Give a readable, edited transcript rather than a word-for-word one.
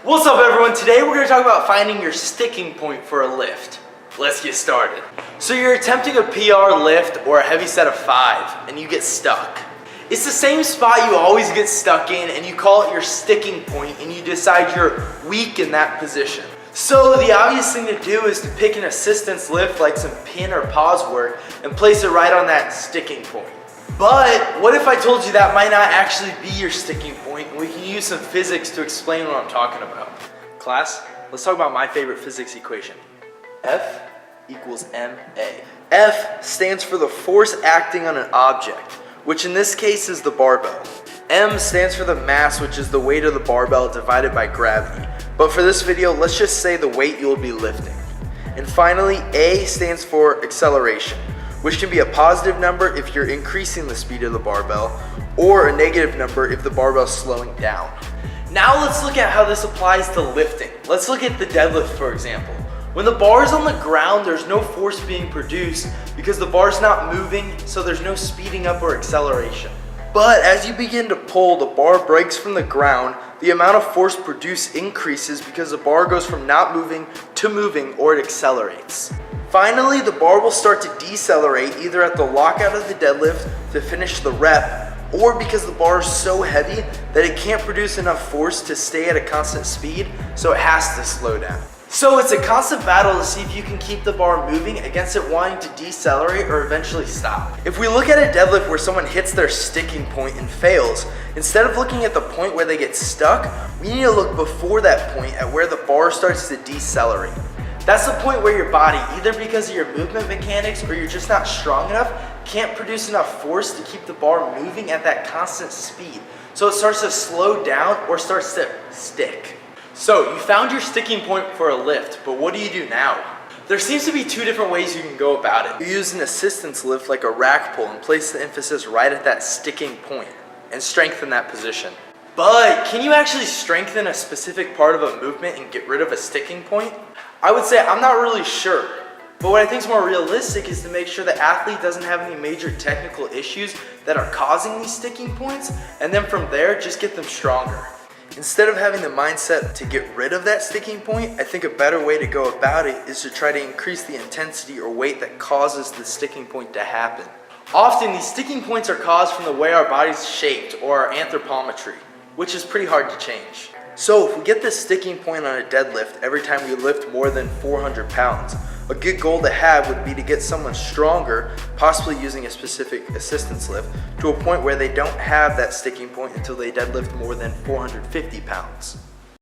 What's up everyone? Today we're going to talk about finding your sticking point for a lift. Let's get started. So you're attempting a PR lift or a heavy set of 5 and you get stuck. It's the same spot you always get stuck in and you call it your sticking point and you decide you're weak in that position. So the obvious thing to do is to pick an assistance lift like some pin or pause work and place it right on that sticking point. But what if I told you that might not actually be your sticking point and we can use some physics to explain what I'm talking about? Class, let's talk about my favorite physics equation. F equals ma. F stands for the force acting on an object, which in this case is the barbell. M stands for the mass, which is the weight of the barbell divided by gravity. But for this video, let's just say the weight you'll be lifting. And finally, A stands for acceleration, which can be a positive number if you're increasing the speed of the barbell, or a negative number if the barbell is slowing down. Now let's look at how this applies to lifting. Let's look at the deadlift, for example. When the bar is on the ground, there's no force being produced because the bar is not moving, so there's no speeding up or acceleration. But as you begin to pull, the bar breaks from the ground, the amount of force produced increases because the bar goes from not moving to moving, or it accelerates. Finally, the bar will start to decelerate either at the lockout of the deadlift to finish the rep, or because the bar is so heavy that it can't produce enough force to stay at a constant speed, so it has to slow down. So it's a constant battle to see if you can keep the bar moving against it wanting to decelerate or eventually stop. If we look at a deadlift where someone hits their sticking point and fails, instead of looking at the point where they get stuck, we need to look before that point at where the bar starts to decelerate. That's the point where your body, either because of your movement mechanics or you're just not strong enough, can't produce enough force to keep the bar moving at that constant speed. So it starts to slow down or starts to stick. So you found your sticking point for a lift, but what do you do now? There seems to be 2 different ways you can go about it. You use an assistance lift like a rack pull and place the emphasis right at that sticking point and strengthen that position. But can you actually strengthen a specific part of a movement and get rid of a sticking point? I would say I'm not really sure, but what I think is more realistic is to make sure the athlete doesn't have any major technical issues that are causing these sticking points, and then from there, just get them stronger. Instead of having the mindset to get rid of that sticking point, I think a better way to go about it is to try to increase the intensity or weight that causes the sticking point to happen. Often, these sticking points are caused from the way our body's shaped or our anthropometry, which is pretty hard to change. So if we get this sticking point on a deadlift every time we lift more than 400 pounds, a good goal to have would be to get someone stronger, possibly using a specific assistance lift, to a point where they don't have that sticking point until they deadlift more than 450 pounds.